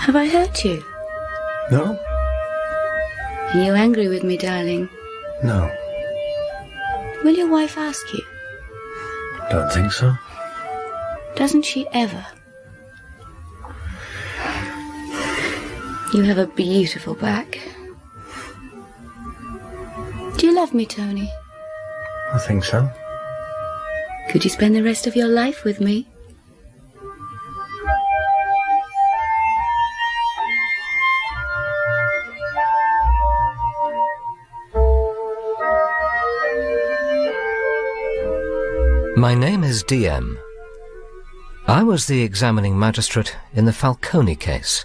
Have I hurt you? No. Are you angry with me, darling? No. Will your wife ask you? Don't think so. Doesn't she ever? You have a beautiful back. Do you love me, Tony? I think so. Could you spend the rest of your life with me? My name is DM. I was the examining magistrate in the Falcone case,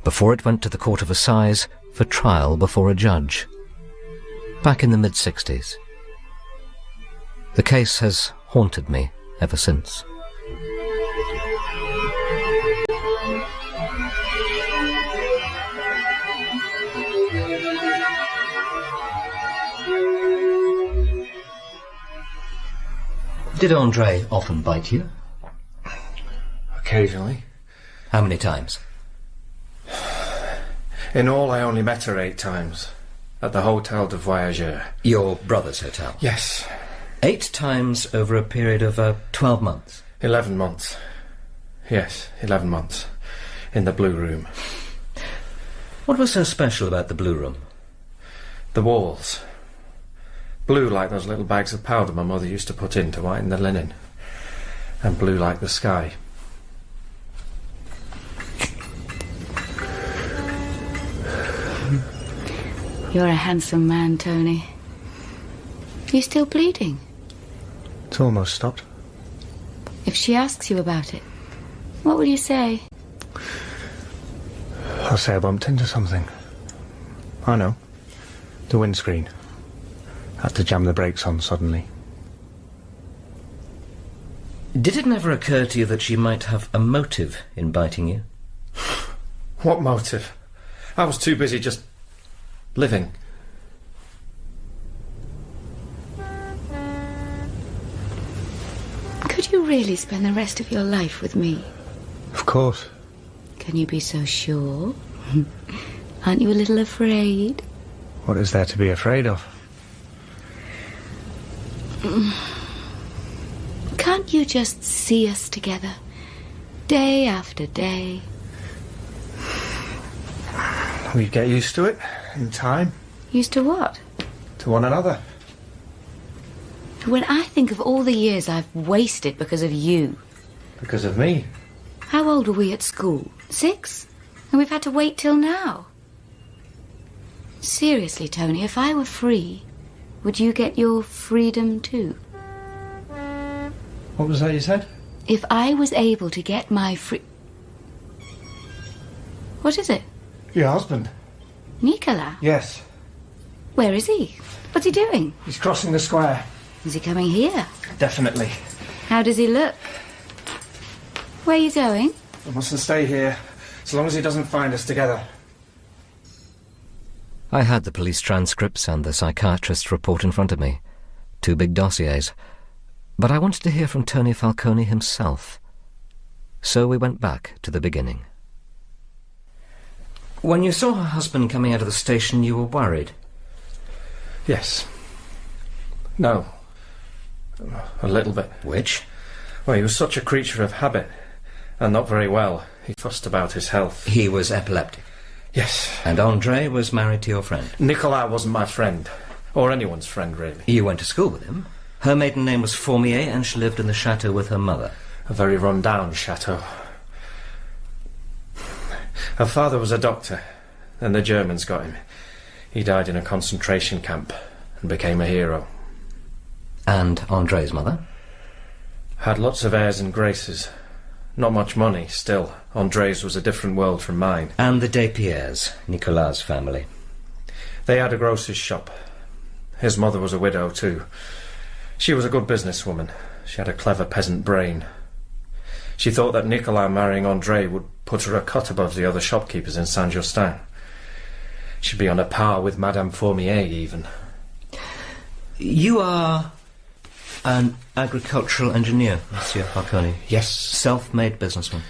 before it went to the Court of Assize for trial before a judge, back in the mid-60s. The case has haunted me ever since. Did Andrée often bite you? Occasionally. How many times? In all, I only met her 8 times. At the Hotel de Voyageur. Your brother's hotel? Yes. 8 times over a period of 12 months? 11 months. Yes, 11 months. In the Blue Room. What was so special about the Blue Room? The walls. Blue like those little bags of powder my mother used to put in to whiten the linen. And blue like the sky. You're a handsome man, Tony. You're still bleeding. It's almost stopped. If she asks you about it, what will you say? I'll say I bumped into something. I know. The windscreen. Had to jam the brakes on suddenly. Did it never occur to you that she might have a motive in biting you? What motive? I was too busy just living. Could you really spend the rest of your life with me? Of course. Can you be so sure? Aren't you a little afraid? What is there to be afraid of? Can't you just see us together, day after day? We'd get used to it, in time. Used to what? To one another. When I think of all the years I've wasted because of you. Because of me. How old were we at school? 6? And we've had to wait till now. Seriously, Tony, if I were free, would you get your freedom too? What was that you said? If I was able to get my What is it? Your husband. Nicolas? Yes. Where is he? What's he doing? He's crossing the square. Is he coming here? Definitely. How does he look? Where are you going? We mustn't stay here, as long as he doesn't find us together. I had the police transcripts and the psychiatrist's report in front of me. 2 big dossiers. But I wanted to hear from Tony Falcone himself. So we went back to the beginning. When you saw her husband coming out of the station, you were worried? Yes. No. A little bit. Which? Well, he was such a creature of habit, and not very well. He fussed about his health. He was epileptic? Yes. And Andrée was married to your friend? Nicolas wasn't my friend. Or anyone's friend, really. You went to school with him? Her maiden name was Formier, and she lived in the chateau with her mother. A very run-down chateau. Her father was a doctor, and the Germans got him. He died in a concentration camp and became a hero. And Andrée's mother? Had lots of airs and graces. Not much money, still. Andrée's was a different world from mine. And the Despierres, Nicolas' family? They had a grocer's shop. His mother was a widow, too. She was a good businesswoman. She had a clever peasant brain. She thought that Nicolas marrying Andrée would put her a cut above the other shopkeepers in Saint-Justin. She'd be on a par with Madame Formier, even. You are an agricultural engineer, Monsieur Falcone? Yes. Self-made businessman?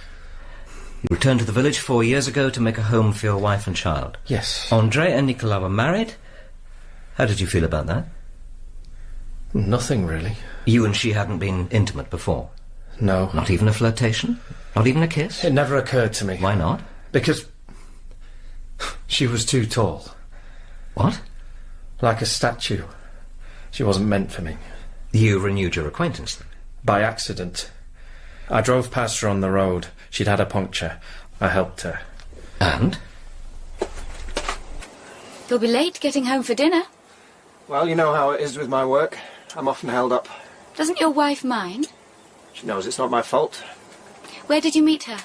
You returned to the village 4 years ago to make a home for your wife and child. Yes. Andrée and Nicolas were married. How did you feel about that? Nothing, really. You and she hadn't been intimate before? No. Not even a flirtation? Not even a kiss? It never occurred to me. Why not? Because she was too tall. What? Like a statue. She wasn't meant for me. You renewed your acquaintance then? By accident. I drove past her on the road. She'd had a puncture. I helped her. And? You'll be late getting home for dinner. Well, you know how it is with my work. I'm often held up. Doesn't your wife mind? She knows it's not my fault. Where did you meet her?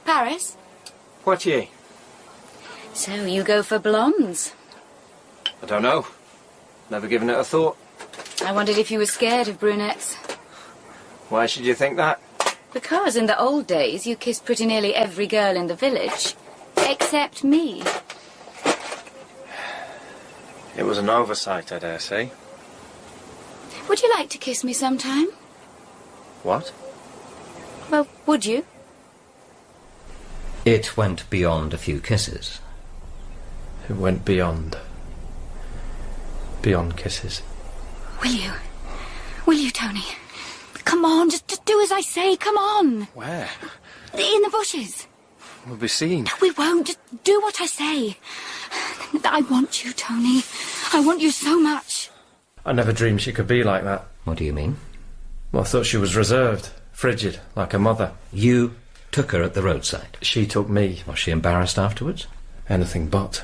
Paris? Poitiers. So you go for blondes. I don't know. Never given it a thought. I wondered if you were scared of brunettes. Why should you think that? Because in the old days you kissed pretty nearly every girl in the village. Except me. It was an oversight, I dare say. Would you like to kiss me sometime? What? Well, would you? It went beyond a few kisses. It went beyond. Beyond kisses. Will you? Will you, Tony? Come on, just do as I say, come on. Where? In the bushes. We'll be seen. We won't, just do what I say. I want you, Tony. I want you so much. I never dreamed she could be like that. What do you mean? Well, I thought she was reserved, frigid, like her mother. You took her at the roadside. She took me. Was she embarrassed afterwards? Anything but.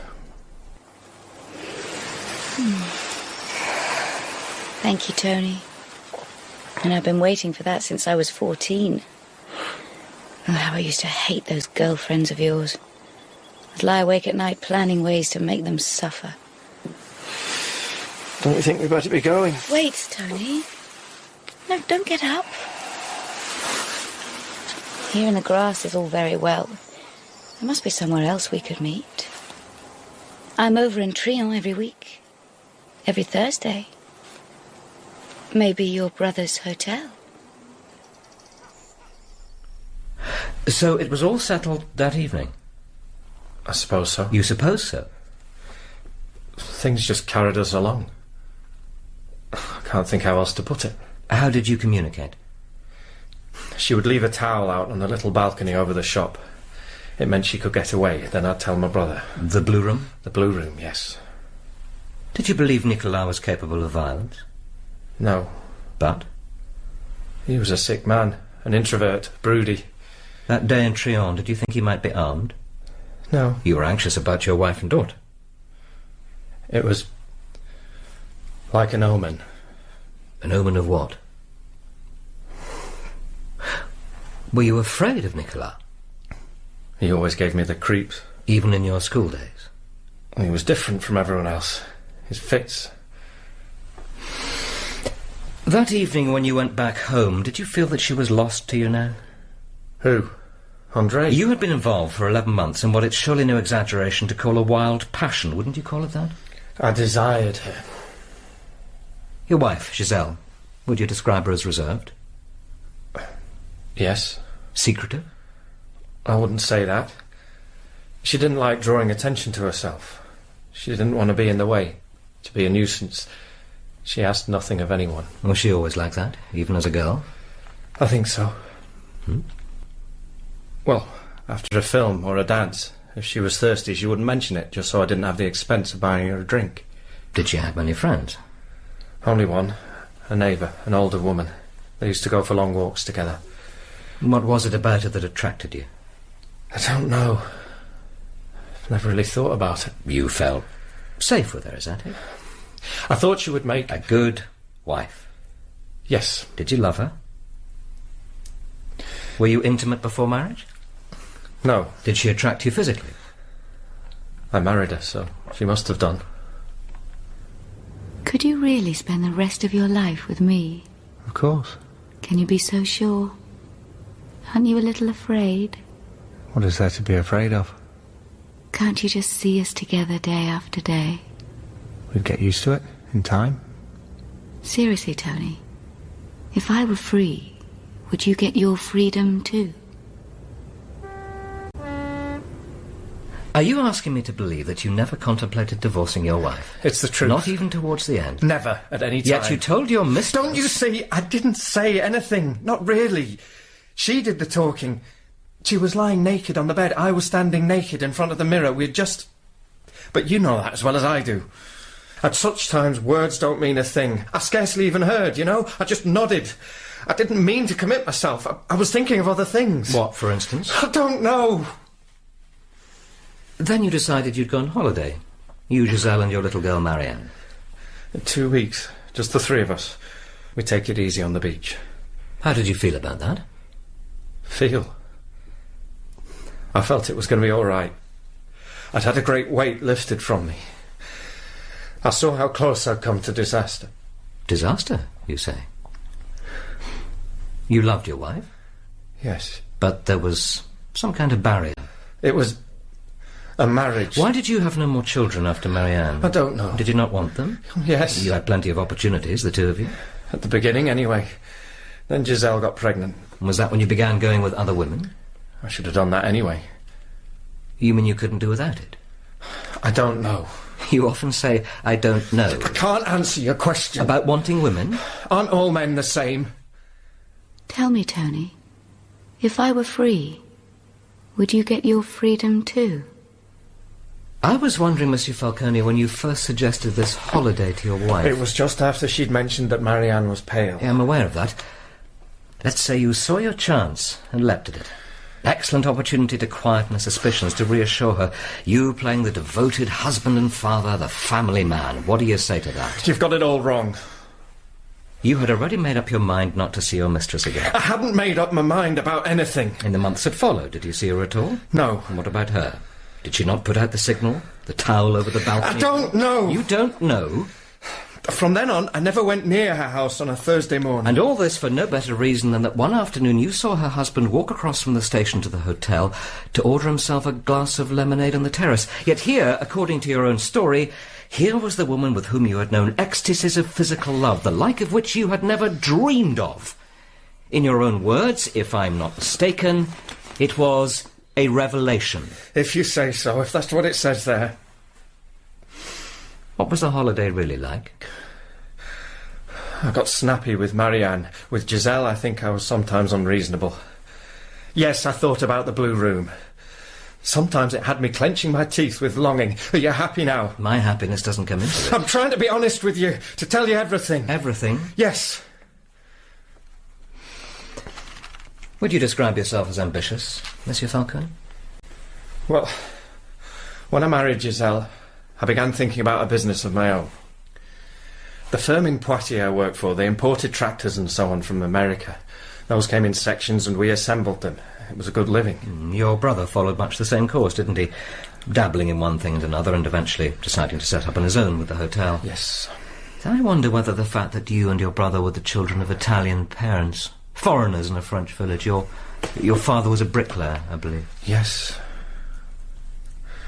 Thank you, Tony. And I've been waiting for that since I was 14. Oh, how I used to hate those girlfriends of yours. I'd lie awake at night planning ways to make them suffer. Don't you think we'd better be going? Wait, Tony. No, don't get up. Here in the grass is all very well. There must be somewhere else we could meet. I'm over in Trion every week. Every Thursday. Maybe your brother's hotel. So it was all settled that evening? I suppose so. You suppose so? Things just carried us along. I can't think how else to put it. How did you communicate? She would leave a towel out on the little balcony over the shop. It meant she could get away. Then I'd tell my brother. The blue room? The blue room, yes. Did you believe Nicolas was capable of violence? No. But? He was a sick man, an introvert, broody. That day in Trion, did you think he might be armed? No. You were anxious about your wife and daughter. It was like an omen. An omen of what? Were you afraid of Nicolas? He always gave me the creeps. Even in your school days? He was different from everyone else. His fits. That evening when you went back home, did you feel that she was lost to you now? Who? Andrée? You had been involved for 11 months in what it's surely no exaggeration to call a wild passion, wouldn't you call it that? I desired her. Your wife, Giselle, would you describe her as reserved? Yes. Secretive? I wouldn't say that. She didn't like drawing attention to herself. She didn't want to be in the way, to be a nuisance. She asked nothing of anyone. Was she always like that, even as a girl? I think so. Well, after a film or a dance, if she was thirsty, she wouldn't mention it, just so I didn't have the expense of buying her a drink. Did she have many friends? Only one. A neighbour, an older woman. They used to go for long walks together. What was it about her that attracted you? I don't know. I've never really thought about it. You felt safe with her, is that it? I thought she would make... A good wife. Yes. Did you love her? Were you intimate before marriage? No. Did she attract you physically? I married her, so she must have done. Could you really spend the rest of your life with me? Of course. Can you be so sure? Aren't you a little afraid? What is there to be afraid of? Can't you just see us together day after day? We'd get used to it in time. Seriously, Tony, if I were free, would you get your freedom too? Are you asking me to believe that you never contemplated divorcing your wife? It's the truth. Not even towards the end? Never, at any time. Yet you told your mistress... Don't you see? I didn't say anything. Not really. She did the talking. She was lying naked on the bed. I was standing naked in front of the mirror. We'd just... But you know that as well as I do. At such times, words don't mean a thing. I scarcely even heard, you know? I just nodded. I didn't mean to commit myself. I was thinking of other things. What, for instance? I don't know. Then you decided you'd go on holiday. You, Giselle, and your little girl, Marianne. In 2 weeks. Just the three of us. We take it easy on the beach. How did you feel about that? Feel? I felt it was going to be all right. I'd had a great weight lifted from me. I saw how close I'd come to disaster. Disaster, you say? You loved your wife? Yes. But there was some kind of barrier. It was a marriage. Why did you have no more children after Marianne? I don't know. Did you not want them? Yes. You had plenty of opportunities, the two of you. At the beginning, anyway. Then Giselle got pregnant. Was that when you began going with other women? I should have done that anyway. You mean you couldn't do without it? I don't know. You often say, I don't know. I can't answer your question. About wanting women? Aren't all men the same? Tell me, Tony, if I were free, would you get your freedom too? I was wondering, Monsieur Falcone, when you first suggested this holiday to your wife... It was just after she'd mentioned that Marianne was pale. Yeah, I'm aware of that. Let's say you saw your chance and leapt at it. Excellent opportunity to quieten her suspicions, to reassure her. You playing the devoted husband and father, the family man. What do you say to that? You've got it all wrong. You had already made up your mind not to see your mistress again. I hadn't made up my mind about anything. In the months that followed, did you see her at all? No. And what about her? Did she not put out the signal? The towel over the balcony? I don't know. You don't know? From then on, I never went near her house on a Thursday morning. And all this for no better reason than that one afternoon you saw her husband walk across from the station to the hotel to order himself a glass of lemonade on the terrace. Yet here, according to your own story, here was the woman with whom you had known ecstasies of physical love, the like of which you had never dreamed of. In your own words, if I'm not mistaken, it was a revelation. If you say so, if that's what it says there. What was the holiday really like? I got snappy with Marianne. With Giselle, I think I was sometimes unreasonable. Yes, I thought about the blue room. Sometimes it had me clenching my teeth with longing. Are you happy now? My happiness doesn't come into it. I'm trying to be honest with you, to tell you everything. Everything? Yes. Would you describe yourself as ambitious, Monsieur Falcone? Well, when I married Giselle, I began thinking about a business of my own. The firm in Poitiers I worked for, they imported tractors and so on from America. Those came in sections and we assembled them. It was a good living. Your brother followed much the same course, didn't he? Dabbling in one thing and another and eventually deciding to set up on his own with the hotel. Yes. I wonder whether the fact that you and your brother were the children of Italian parents, foreigners in a French village, your father was a bricklayer, I believe. Yes.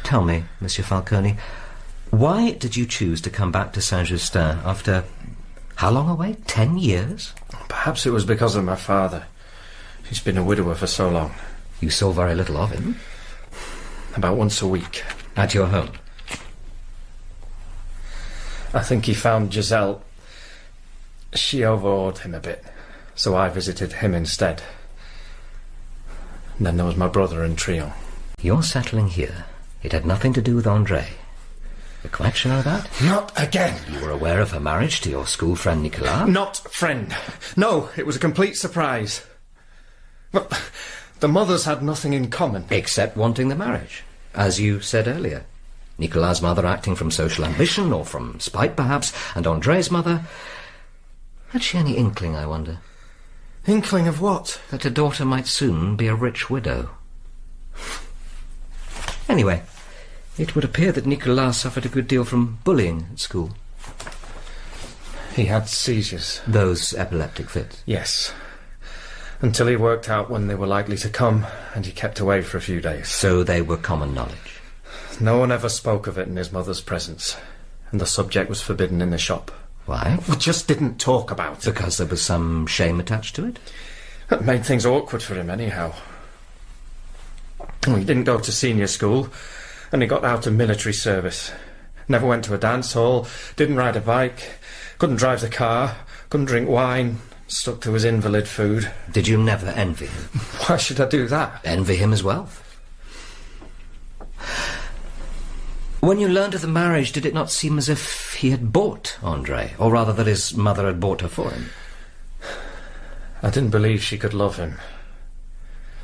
Tell me, Monsieur Falcone, why did you choose to come back to Saint-Justin after, how long away? 10 years? Perhaps it was because of my father. He's been a widower for so long. You saw very little of him? About once a week. At your home? I think he found Giselle. She overawed him a bit, so I visited him instead. And then there was my brother and Trion. You're settling here. It had nothing to do with Andrée. You're quite sure of that? Not again! You were aware of her marriage to your school friend Nicolas? Not friend. No, it was a complete surprise. Well, the mothers had nothing in common. Except wanting the marriage, as you said earlier. Nicolas' mother acting from social ambition, or from spite perhaps, and Andrée's mother... Had she any inkling, I wonder? Inkling of what? That her daughter might soon be a rich widow. Anyway, it would appear that Nicolas suffered a good deal from bullying at school. He had seizures. Those epileptic fits? Yes. Until he worked out when they were likely to come, and he kept away for a few days. So they were common knowledge? No one ever spoke of it in his mother's presence, and the subject was forbidden in the shop. Why? We just didn't talk about it. Because there was some shame attached to it? It made things awkward for him anyhow. He didn't go to senior school, and he got out of military service. Never went to a dance hall, didn't ride a bike, couldn't drive the car, couldn't drink wine, stuck to his invalid food. Did you never envy him? Why should I do that? Envy him as well. When you learned of the marriage, did it not seem as if he had bought Andrée, or rather that his mother had bought her for him? I didn't believe she could love him.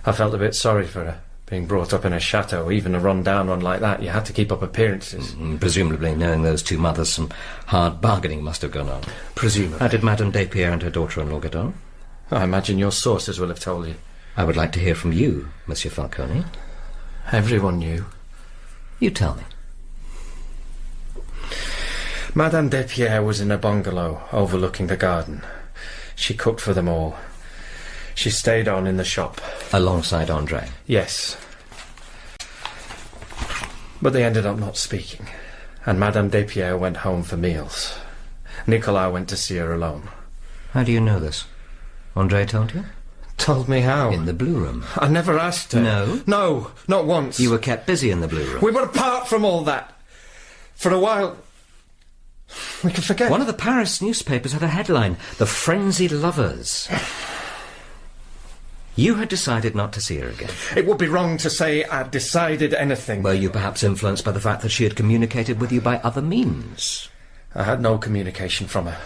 I felt a bit sorry for her, being brought up in a chateau. Even a run-down one like that, you had to keep up appearances. Presumably, knowing those two mothers, some hard bargaining must have gone on. Presumably. How did Madame Despierre and her daughter-in-law get on? I imagine your sources will have told you. I would like to hear from you, Monsieur Falcone. Everyone knew. You tell me. Madame Despierre was in a bungalow overlooking the garden. She cooked for them all. She stayed on in the shop. Alongside Andrée? Yes. But they ended up not speaking, and Madame Despierre went home for meals. Nicolas went to see her alone. How do you know this? Andrée told you? Told me how? In the blue room. I never asked her. No? No, not once. You were kept busy in the blue room. We were apart from all that. For a while, we could forget. One of the Paris newspapers had a headline, "The Frenzied Lovers." You had decided not to see her again. It would be wrong to say I'd decided anything. Were you perhaps influenced by the fact that she had communicated with you by other means? I had no communication from her.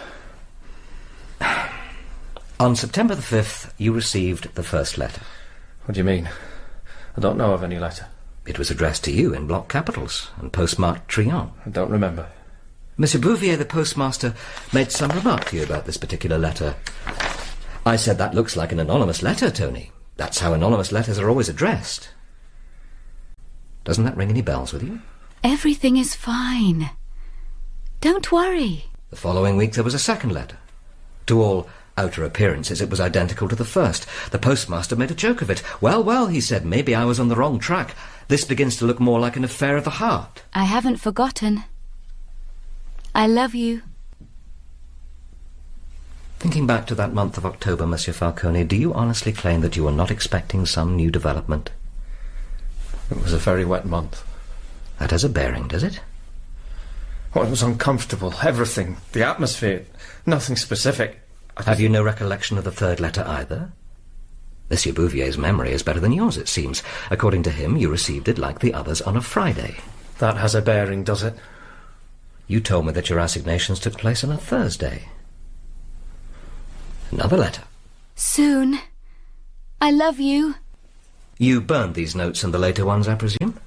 On September the 5th, you received the first letter. What do you mean? I don't know of any letter. It was addressed to you in block capitals and postmarked Trion. I don't remember. Monsieur Bouvier, the postmaster, made some remark to you about this particular letter. I said, "That looks like an anonymous letter, Tony. That's how anonymous letters are always addressed." Doesn't that ring any bells with you? Everything is fine. Don't worry. The following week there was a second letter. To all outer appearances it was identical to the first. The postmaster made a joke of it. Well, he said, maybe I was on the wrong track. This begins to look more like an affair of the heart. I haven't forgotten. I love you. Thinking back to that month of October, Monsieur Falcone, do you honestly claim that you were not expecting some new development? It was a very wet month. That has a bearing, does it? Well, it was uncomfortable. Everything. The atmosphere. Nothing specific. Have you no recollection of the third letter either? Monsieur Bouvier's memory is better than yours, it seems. According to him, you received it like the others on a Friday. That has a bearing, does it? You told me that your assignations took place on a Thursday. Another letter. Soon. I love you. You burned these notes and the later ones, I presume?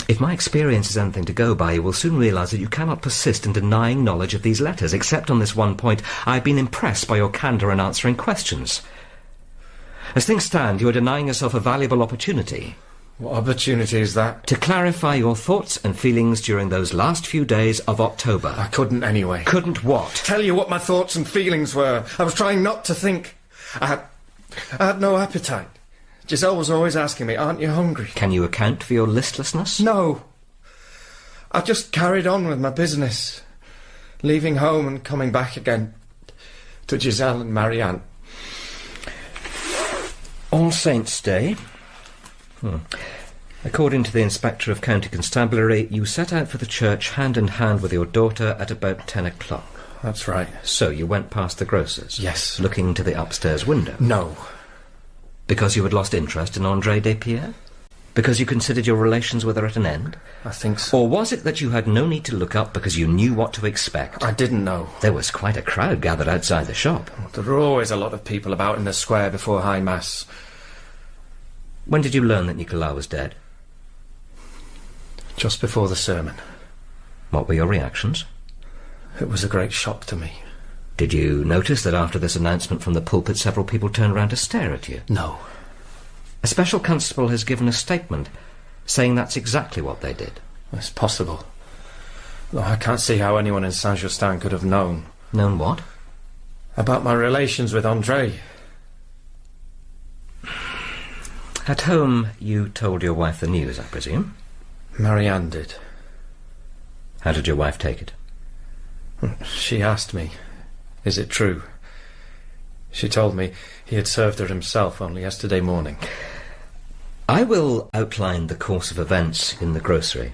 If my experience is anything to go by, you will soon realise that you cannot persist in denying knowledge of these letters. Except on this one point, I have been impressed by your candour in answering questions. As things stand, you are denying yourself a valuable opportunity. What opportunity is that? To clarify your thoughts and feelings during those last few days of October. I couldn't anyway. Couldn't what? Tell you what my thoughts and feelings were. I was trying not to think. I had no appetite. Giselle was always asking me, "Aren't you hungry?" Can you account for your listlessness? No. I just carried on with my business, leaving home and coming back again to Giselle and Marianne. All Saints' Day. According to the Inspector of County Constabulary, you set out for the church hand in hand with your daughter at about 10 o'clock. That's right. So you went past the grocer's? Yes. Looking to the upstairs window? No. Because you had lost interest in Andrée Despierre? Because you considered your relations with her at an end? I think so. Or was it that you had no need to look up because you knew what to expect? I didn't know. There was quite a crowd gathered outside the shop. There were always a lot of people about in the square before High Mass. When did you learn that Nicolas was dead? Just before the sermon. What were your reactions? It was a great shock to me. Did you notice that after this announcement from the pulpit several people turned round to stare at you? No. A special constable has given a statement saying that's exactly what they did. It's possible. Though I can't see how anyone in Saint-Justin could have known. Known what? About my relations with Andrée. At home, you told your wife the news, I presume? Marianne did. How did your wife take it? She asked me, "Is it true?" She told me he had served her himself only yesterday morning. I will outline the course of events in the grocery.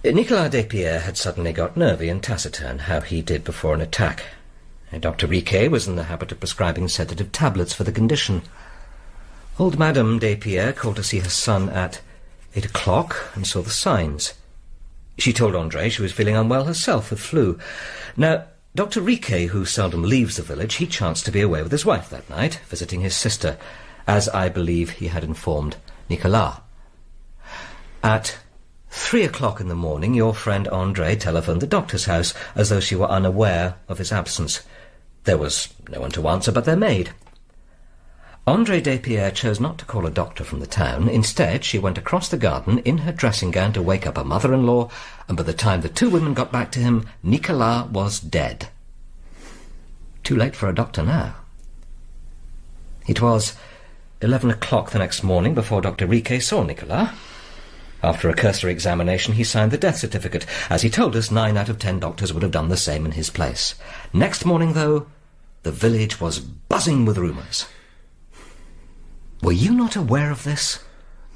Nicolas Despierre had suddenly got nervy and taciturn, how he did before an attack. Dr. Riquet was in the habit of prescribing sedative tablets for the condition. Old Madame Despierre called to see her son at 8 o'clock and saw the signs. She told Andrée she was feeling unwell herself with flu. Now, Dr. Riquet, who seldom leaves the village, he chanced to be away with his wife that night, visiting his sister, as I believe he had informed Nicolas. At 3 o'clock in the morning, your friend Andrée telephoned the doctor's house, as though she were unaware of his absence. There was no one to answer but their maid. Andrée Despierre chose not to call a doctor from the town. Instead, she went across the garden in her dressing gown to wake up her mother-in-law, and by the time the two women got back to him, Nicolas was dead. Too late for a doctor now. It was 11 o'clock the next morning before Dr. Riquet saw Nicolas. After a cursory examination, he signed the death certificate. As he told us, 9 out of 10 doctors would have done the same in his place. Next morning, though, the village was buzzing with rumours. Were you not aware of this?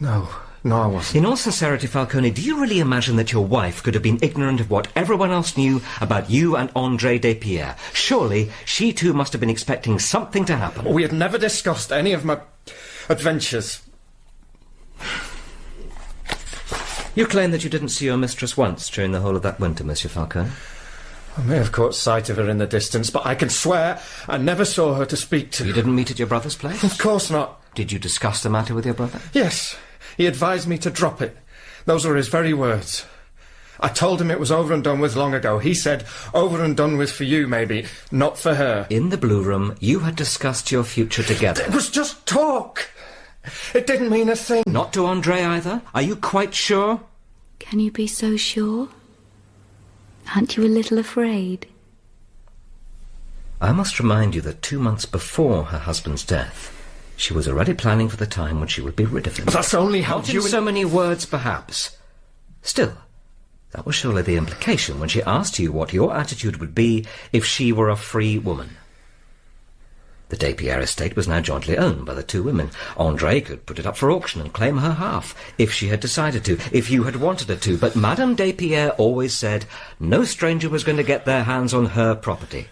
No, I wasn't. In all sincerity, Falcone, do you really imagine that your wife could have been ignorant of what everyone else knew about you and Andrée Despierre? Surely she too must have been expecting something to happen. We had never discussed any of my adventures. You claim that you didn't see your mistress once during the whole of that winter, Monsieur Falcone. I may have caught sight of her in the distance, but I can swear I never saw her to speak to. You didn't meet at your brother's place? Of course not. Did you discuss the matter with your brother? Yes. He advised me to drop it. Those were his very words. I told him it was over and done with long ago. He said, over and done with for you, maybe, not for her. In the Blue Room, you had discussed your future together. It was just talk. It didn't mean a thing. Not to Andrée either? Are you quite sure? Can you be so sure? Aren't you a little afraid? I must remind you that 2 months before her husband's death, she was already planning for the time when she would be rid of him. But that's only how Not in so many words, perhaps. Still, that was surely the implication when she asked you what your attitude would be if she were a free woman. The Despierre estate was now jointly owned by the two women. Andrée could put it up for auction and claim her half, if she had decided to, if you had wanted her to. But Madame Despierre always said no stranger was going to get their hands on her property.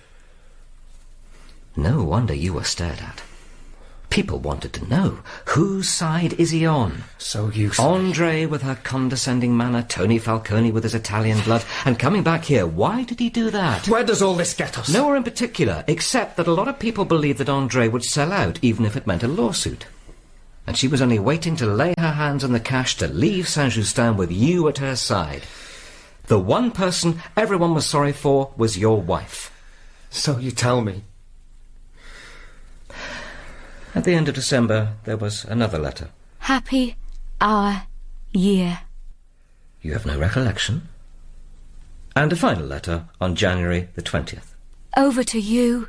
No wonder you were stared at. People wanted to know, whose side is he on? So you say. Andrée with her condescending manner, Tony Falcone with his Italian blood, and coming back here, why did he do that? Where does all this get us? Nowhere in particular, except that a lot of people believed that Andrée would sell out, even if it meant a lawsuit. And she was only waiting to lay her hands on the cash to leave Saint-Justin with you at her side. The one person everyone was sorry for was your wife. So you tell me. At the end of December, there was another letter. Happy our year. You have no recollection? And a final letter on January the 20th. Over to you.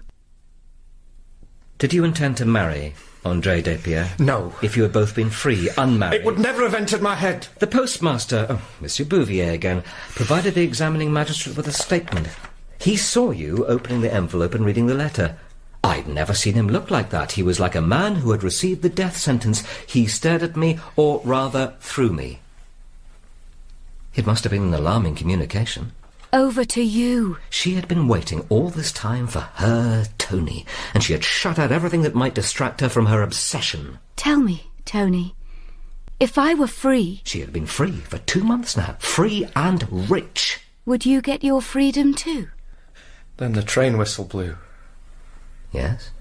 Did you intend to marry Andrée Despierre? No. If you had both been free, unmarried? It would never have entered my head. The postmaster, Monsieur Bouvier again, provided the examining magistrate with a statement. He saw you opening the envelope and reading the letter. I'd never seen him look like that. He was like a man who had received the death sentence. He stared at me, or rather, through me. It must have been an alarming communication. Over to you. She had been waiting all this time for her Tony, and she had shut out everything that might distract her from her obsession. Tell me, Tony, if I were free... She had been free for 2 months now, free and rich. Would you get your freedom too? Then the train whistle blew. Yes?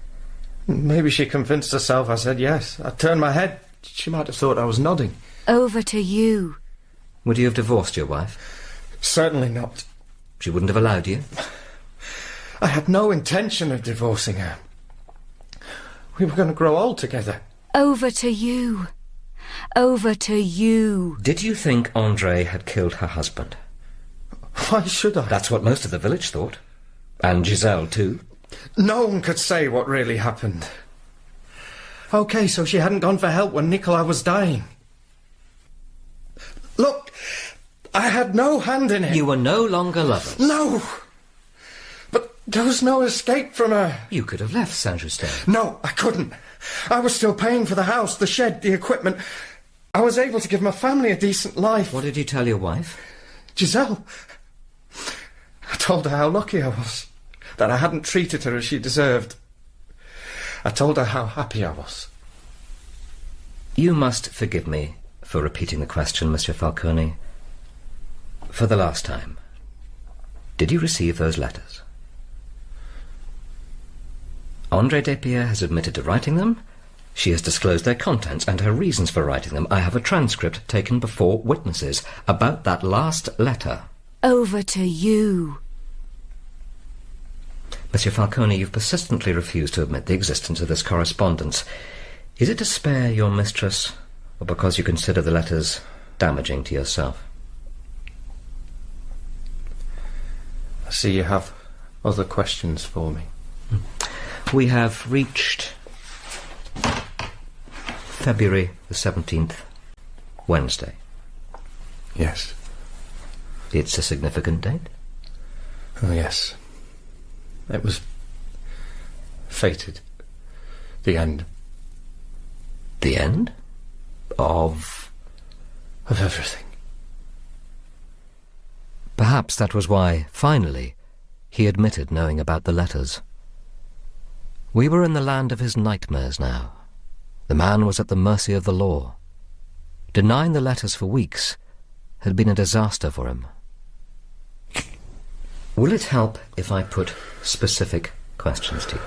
Maybe she convinced herself I said yes. I turned my head. She might have thought I was nodding. Over to you. Would you have divorced your wife? Certainly not. She wouldn't have allowed you? I had no intention of divorcing her. We were going to grow old together. Over to you. Over to you. Did you think Andrée had killed her husband? Why should I? That's what most of the village thought. And Giselle, too. No one could say what really happened. OK, so she hadn't gone for help when Nicolas was dying. Look, I had no hand in it. You were no longer lovers. No! But there was no escape from her. You could have left Saint-Justin. No, I couldn't. I was still paying for the house, the shed, the equipment. I was able to give my family a decent life. What did you tell your wife? Giselle. I told her how lucky I was, that I hadn't treated her as she deserved. I told her how happy I was. You must forgive me for repeating the question, Monsieur Falcone. For the last time, did you receive those letters? Andrée Despierre has admitted to writing them. She has disclosed their contents and her reasons for writing them. I have a transcript taken before witnesses about that last letter. Over to you. Monsieur Falcone, you've persistently refused to admit the existence of this correspondence. Is it to spare your mistress, or because you consider the letters damaging to yourself? I see you have other questions for me. We have reached February the 17th, Wednesday. Yes. It's a significant date? Oh, yes. It was fated. The end. The end? Of everything. Perhaps that was why, finally, he admitted knowing about the letters. We were in the land of his nightmares now. The man was at the mercy of the law. Denying the letters for weeks had been a disaster for him. Will it help if I put specific questions to you?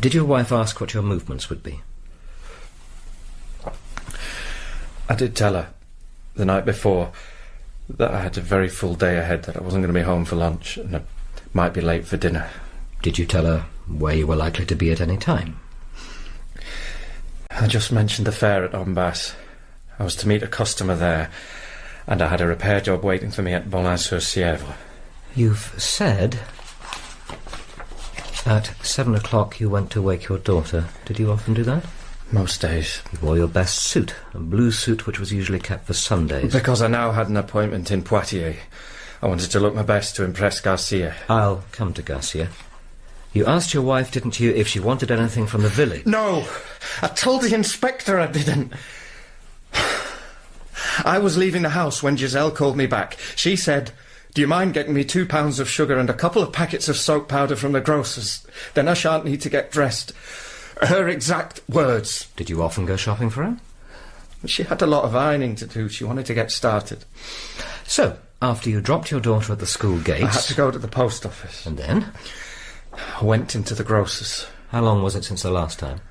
Did your wife ask what your movements would be? I did tell her the night before that I had a very full day ahead, that I wasn't going to be home for lunch and I might be late for dinner. Did you tell her where you were likely to be at any time? I just mentioned the fair at Ambas. I was to meet a customer there, and I had a repair job waiting for me at Boulogne-sur-Sèvre. You've said at 7 o'clock you went to wake your daughter. Did you often do that? Most days. You wore your best suit, a blue suit which was usually kept for Sundays. Because I now had an appointment in Poitiers. I wanted to look my best to impress Garcia. I'll come to Garcia. You asked your wife, didn't you, if she wanted anything from the village? No! I told the inspector I didn't. I was leaving the house when Giselle called me back. She said, "Do you mind getting me 2 pounds of sugar and a couple of packets of soap powder from the grocer's? Then I shan't need to get dressed." Her exact words. Did you often go shopping for her? She had a lot of ironing to do. She wanted to get started. So, after you dropped your daughter at the school gates... I had to go to the post office. And then? I went into the grocer's. How long was it since the last time?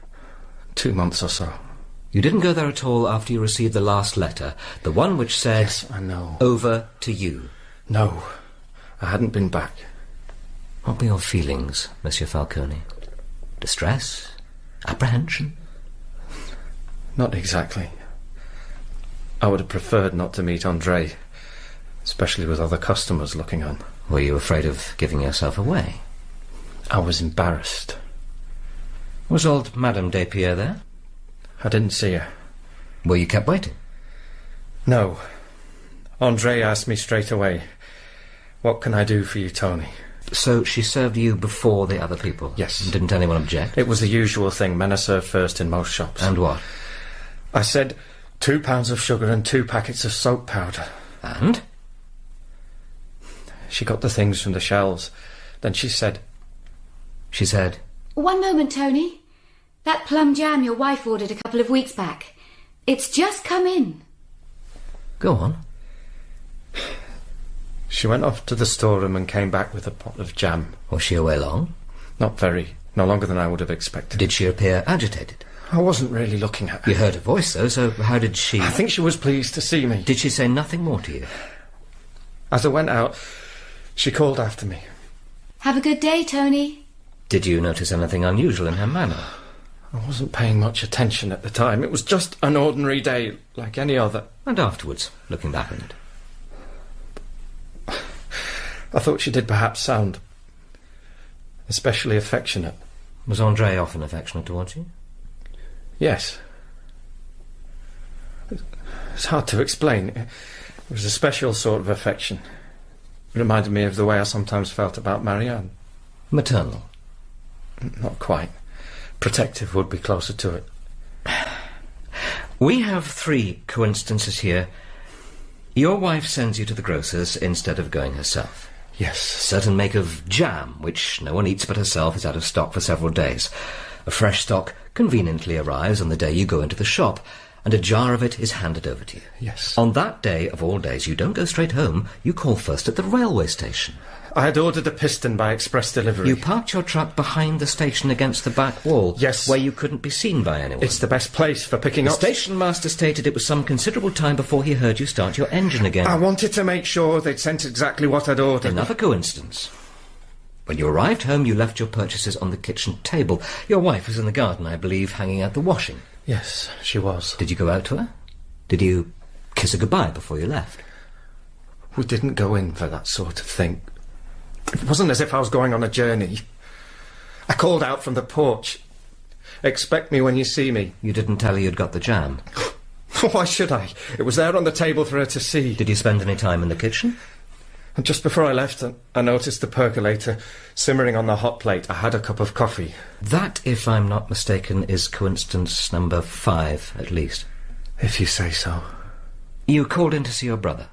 2 months or so. You didn't go there at all after you received the last letter, the one which said... Yes, I know. Over to you. No, I hadn't been back. What were your feelings, Monsieur Falcone? Distress? Apprehension? Not exactly. I would have preferred not to meet Andrée, especially with other customers looking on. Were you afraid of giving yourself away? I was embarrassed. Was old Madame Despierre there? I didn't see her. Were you kept waiting? No. Andrée asked me straight away, "What can I do for you, Tony?" So she served you before the other people? Yes. And didn't anyone object? It was the usual thing. Men are served first in most shops. And what? I said 2 pounds of sugar and 2 packets of soap powder. And? She got the things from the shelves. Then she said... She said... One moment, Tony. That plum jam your wife ordered a couple of weeks back. It's just come in. Go on. She went off to the storeroom and came back with a pot of jam. Was she away long? Not very. No longer than I would have expected. Did she appear agitated? I wasn't really looking at her. You heard her voice, though, so how did she... I think she was pleased to see me. Did she say nothing more to you? As I went out, she called after me. Have a good day, Tony. Did you notice anything unusual in her manner? I wasn't paying much attention at the time. It was just an ordinary day, like any other. And afterwards, looking back on it? I thought she did perhaps sound especially affectionate. Was Andrée often affectionate towards you? Yes. It's hard to explain. It was a special sort of affection. It reminded me of the way I sometimes felt about Marianne. Maternal? Not quite. Protective would be closer to it. We have 3 coincidences here. Your wife sends you to the grocer's instead of going herself. Yes. A certain make of jam, which no one eats but herself, is out of stock for several days. A fresh stock conveniently arrives on the day you go into the shop, and a jar of it is handed over to you. Yes. On that day of all days, you don't go straight home. You call first at the railway station. I had ordered a piston by express delivery. You parked your truck behind the station against the back wall. Yes. Where you couldn't be seen by anyone. It's the best place for picking up... The station master stated it was some considerable time before he heard you start your engine again. I wanted to make sure they'd sent exactly what I'd ordered. Another coincidence. When you arrived home, you left your purchases on the kitchen table. Your wife was in the garden, I believe, hanging out the washing. Yes, she was. Did you go out to her? Did you kiss her goodbye before you left? We didn't go in for that sort of thing. It wasn't as if I was going on a journey. I called out from the porch. Expect me when you see me. You didn't tell her you'd got the jam? Why should I? It was there on the table for her to see. Did you spend any time in the kitchen? And just before I left, I noticed the percolator simmering on the hot plate. I had a cup of coffee. That, if I'm not mistaken, is coincidence number 5, at least. If you say so. You called in to see your brother?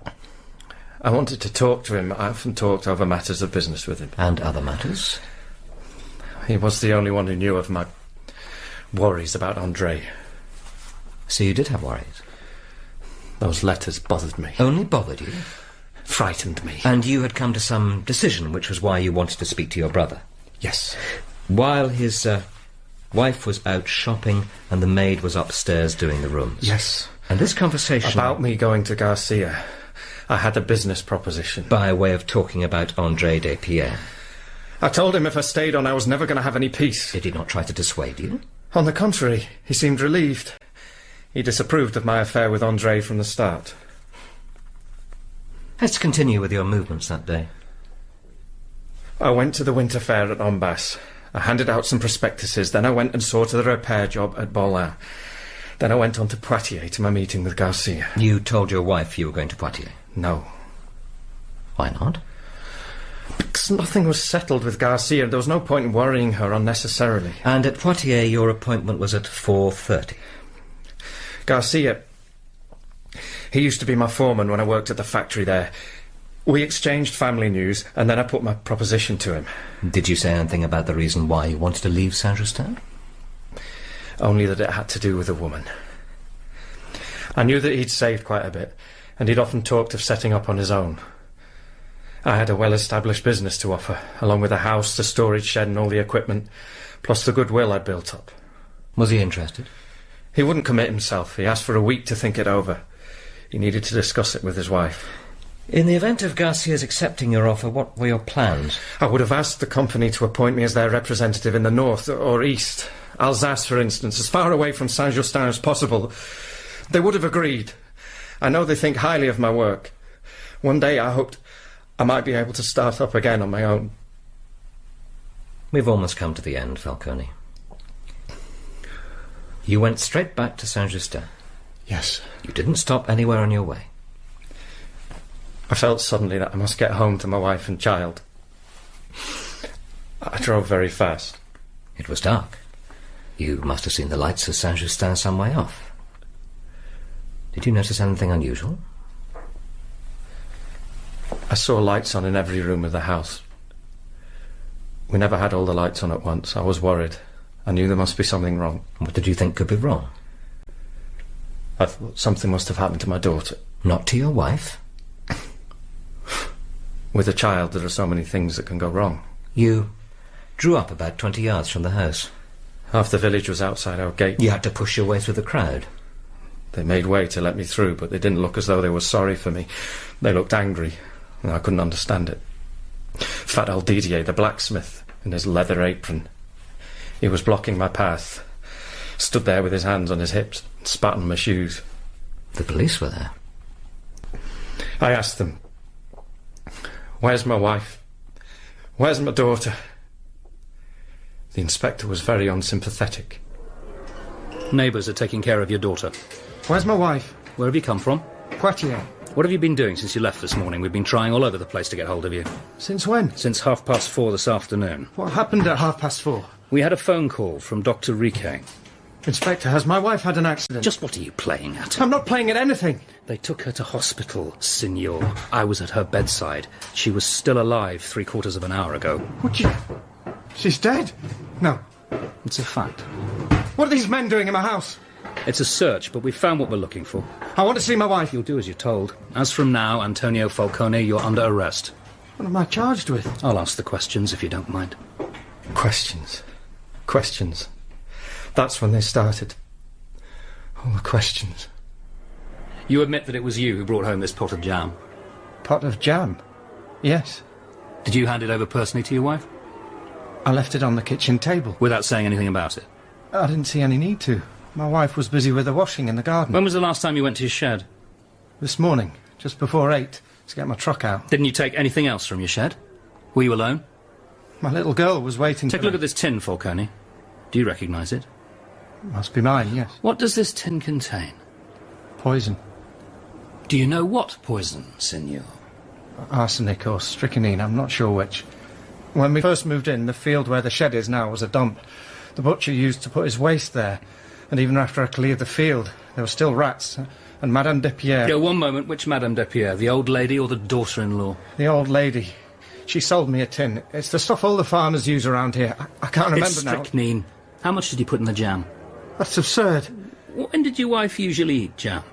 I wanted to talk to him. I often talked over matters of business with him. And other matters? He was the only one who knew of my worries about Andrée. So you did have worries? Those letters bothered me. Only bothered you? Frightened me. And you had come to some decision, which was why you wanted to speak to your brother? Yes. While his wife was out shopping and the maid was upstairs doing the rooms? Yes. And this conversation... About me going to Garcia. I had a business proposition. By way of talking about Andrée Despierre. I told him if I stayed on, I was never going to have any peace. Did he not try to dissuade you? On the contrary, he seemed relieved. He disapproved of my affair with Andrée from the start. Let's continue with your movements that day. I went to the winter fair at Ombas. I handed out some prospectuses, then I went and saw to the repair job at Bolin. Then I went on to Poitiers to my meeting with Garcia. You told your wife you were going to Poitiers? No. Why not? Because nothing was settled with Garcia. There was no point in worrying her unnecessarily. And at Poitiers your appointment was at 4:30? Garcia... He used to be my foreman when I worked at the factory there. We exchanged family news, and then I put my proposition to him. Did you say anything about the reason why you wanted to leave Saint-Justin? Only that it had to do with a woman. I knew that he'd saved quite a bit, and he'd often talked of setting up on his own. I had a well-established business to offer, along with a house, the storage shed and all the equipment, plus the goodwill I'd built up. Was he interested? He wouldn't commit himself. He asked for a week to think it over. He needed to discuss it with his wife. In the event of Garcia's accepting your offer, what were your plans? I would have asked the company to appoint me as their representative in the north or east. Alsace, for instance, as far away from Saint-Justin as possible. They would have agreed. I know they think highly of my work. One day I hoped I might be able to start up again on my own. We've almost come to the end, Falcone. You went straight back to Saint-Justin? Yes. You didn't stop anywhere on your way? I felt suddenly that I must get home to my wife and child. I drove very fast. It was dark. You must have seen the lights of Saint-Justin some way off. Did you notice anything unusual? I saw lights on in every room of the house. We never had all the lights on at once. I was worried. I knew there must be something wrong. What did you think could be wrong? I thought something must have happened to my daughter. Not to your wife? With a child, there are so many things that can go wrong. You drew up about 20 yards from the house. Half the village was outside our gate. You had to push your way through the crowd. They made way to let me through, but they didn't look as though they were sorry for me. They looked angry, and I couldn't understand it. Fat old Didier, the blacksmith, in his leather apron. He was blocking my path. Stood there with his hands on his hips, and spat on my shoes. The police were there. I asked them, "Where's my wife? Where's my daughter?" The inspector was very unsympathetic. Neighbours are taking care of your daughter. "Where's my wife?" Where have you come from? "Poitiers." What have you been doing since you left this morning? We've been trying all over the place to get hold of you. "Since when?" Since 4:30 this afternoon. "What happened at 4:30? We had a phone call from Dr. Riquet. Inspector, has my wife had an accident? Just what are you playing at? I'm not playing at anything. They took her to hospital, Signor. I was at her bedside. She was still alive 3/4 of an hour ago. Would you... She's dead? No. It's a fact. What are these men doing in my house? It's a search, but we found what we're looking for. I want to see my wife. You'll do as you're told. As from now, Antonio Falcone, you're under arrest. What am I charged with? I'll ask the questions if you don't mind. Questions. Questions. That's when they started. All the questions. You admit that it was you who brought home this pot of jam? Pot of jam? Yes. Did you hand it over personally to your wife? I left it on the kitchen table. Without saying anything about it? I didn't see any need to. My wife was busy with the washing in the garden. When was the last time you went to your shed? This morning, just before 8, to get my truck out. Didn't you take anything else from your shed? Were you alone? My little girl was waiting Take for a look at this tin, Falcone. Do you recognise it? Must be mine, yes. What does this tin contain? Poison. Do you know what poison, Signor? Arsenic or strychnine, I'm not sure which. When we first moved in, the field where the shed is now was a dump. The butcher used to put his waste there, and even after I cleared the field, there were still rats. And Madame Despierre... Yeah, one moment, which Madame Despierre? The old lady or the daughter-in-law? The old lady. She sold me a tin. It's the stuff all the farmers use around here. I can't remember it's now. strychnine. How much did you put in the jam? That's absurd. When did your wife usually eat jam?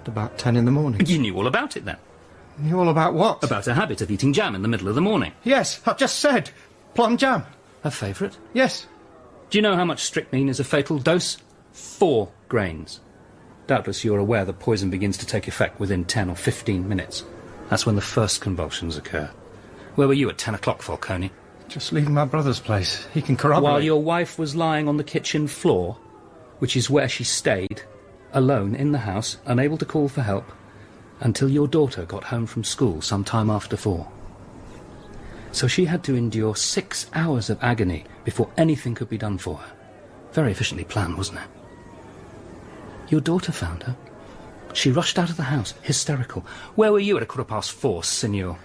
At about 10 in the morning. You knew all about it, then? Knew all about what? About her habit of eating jam in the middle of the morning. Yes, I've just said. Plum jam. Her favourite? Yes. Do you know how much strychnine is a fatal dose? 4 grains. Doubtless you're aware that poison begins to take effect within 10 or 15 minutes. That's when the first convulsions occur. Where were you at 10 o'clock, Falcone? Just leaving my brother's place. He can corroborate. While your wife was lying on the kitchen floor, which is where she stayed, alone in the house, unable to call for help, until your daughter got home from school some time after 4. So she had to endure 6 hours of agony before anything could be done for her. Very efficiently planned, wasn't it? Your daughter found her. She rushed out of the house, hysterical. Where were you at 4:15, Signor?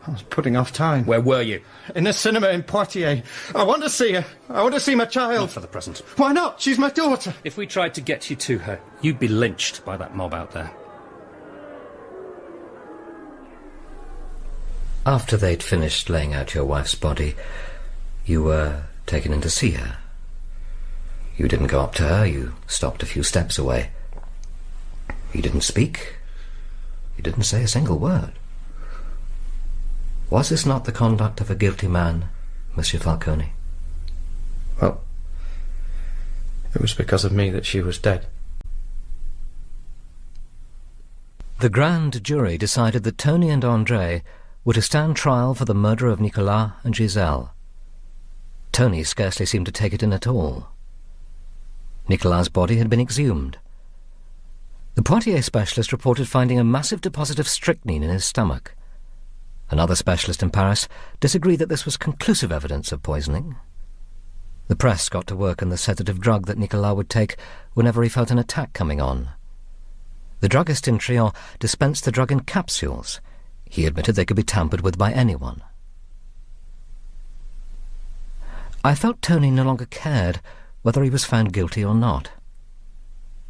I was putting off time. Where were you? In the cinema in Poitiers. I want to see her. I want to see my child. Not for the present. Why not? She's my daughter. If we tried to get you to her, you'd be lynched by that mob out there. After they'd finished laying out your wife's body, you were taken in to see her. You didn't go up to her, you stopped a few steps away. You didn't speak. You didn't say a single word. Was this not the conduct of a guilty man, Monsieur Falcone? Well, it was because of me that she was dead. The grand jury decided that Tony and Andrée were to stand trial for the murder of Nicolas and Giselle. Tony scarcely seemed to take it in at all. Nicolas's body had been exhumed. The Poitiers specialist reported finding a massive deposit of strychnine in his stomach. Another specialist in Paris disagreed that this was conclusive evidence of poisoning. The press got to work on the sedative drug that Nicolas would take whenever he felt an attack coming on. The druggist in Trion dispensed the drug in capsules. He admitted they could be tampered with by anyone. I felt Tony no longer cared whether he was found guilty or not.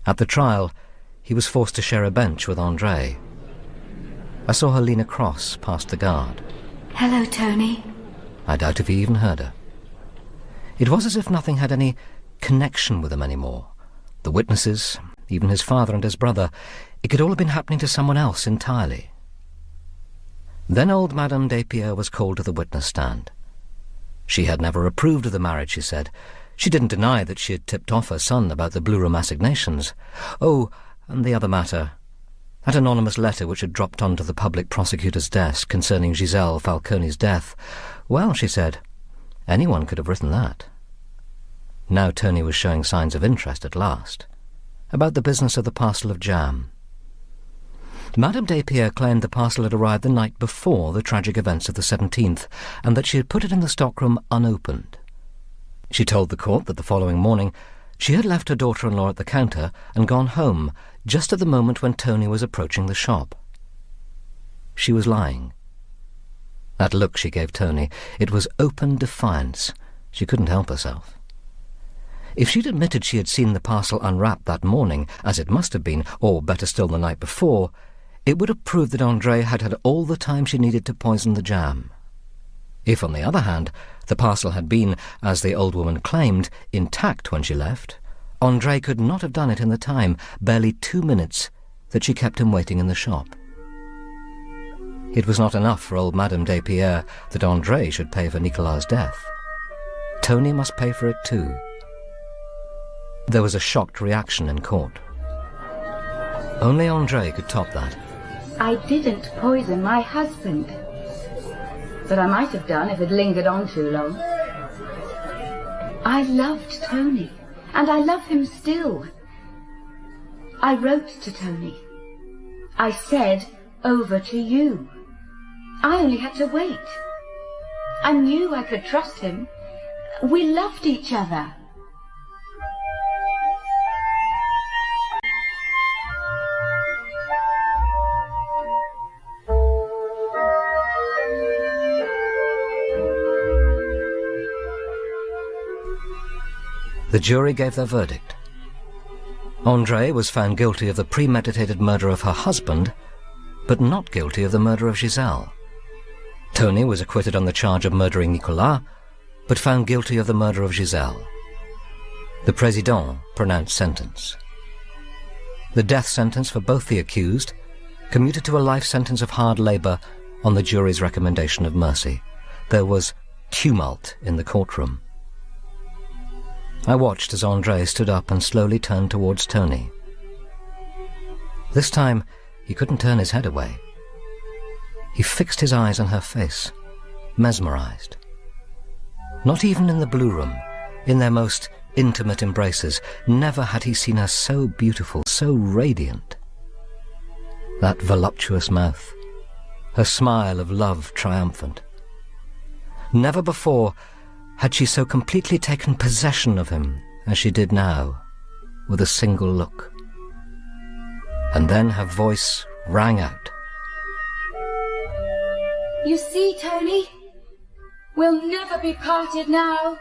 At the trial, he was forced to share a bench with Andrée. I saw her lean across past the guard. Hello, Tony. I doubt if he even heard her. It was as if nothing had any connection with him anymore. The witnesses, even his father and his brother, it could all have been happening to someone else entirely. Then old Madame Despierre was called to the witness stand. She had never approved of the marriage, she said. She didn't deny that she had tipped off her son about the blue room assignations. Oh, and the other matter. That anonymous letter which had dropped onto the public prosecutor's desk concerning Giselle Falcone's death. Well, she said, anyone could have written that. Now Tony was showing signs of interest at last. About the business of the parcel of jam. Madame Despierre claimed the parcel had arrived the night before the tragic events of the 17th, and that she had put it in the stockroom unopened. She told the court that the following morning she had left her daughter-in-law at the counter and gone home just at the moment when Tony was approaching the shop. She was lying. That look she gave Tony, it was open defiance, She couldn't help herself. If she'd admitted she had seen the parcel unwrapped that morning, as it must have been, or better still the night before, it would have proved that Andrée had had all the time she needed to poison the jam. If, on the other hand, the parcel had been, as the old woman claimed, intact when she left, Andrée could not have done it in the time, barely 2 minutes, that she kept him waiting in the shop. It was not enough for old Madame Despierre that Andrée should pay for Nicolas' death. Tony must pay for it too. There was a shocked reaction in court. Only Andrée could top that. I didn't poison my husband. But I might have done if it lingered on too long. I loved Tony, and I love him still. I wrote to Tony. I said, over to you. I only had to wait. I knew I could trust him. We loved each other. The jury gave their verdict. Andrée was found guilty of the premeditated murder of her husband, but not guilty of the murder of Giselle. Tony was acquitted on the charge of murdering Nicolas, but found guilty of the murder of Giselle. The Président pronounced sentence. The death sentence for both the accused commuted to a life sentence of hard labour on the jury's recommendation of mercy. There was tumult in the courtroom. I watched as Andrée stood up and slowly turned towards Tony. This time, he couldn't turn his head away. He fixed his eyes on her face, mesmerized. Not even in the blue room, in their most intimate embraces, never had he seen her so beautiful, so radiant. That voluptuous mouth, her smile of love triumphant. Never before had she so completely taken possession of him as she did now, with a single look. And then her voice rang out. You see, Tony, we'll never be parted now.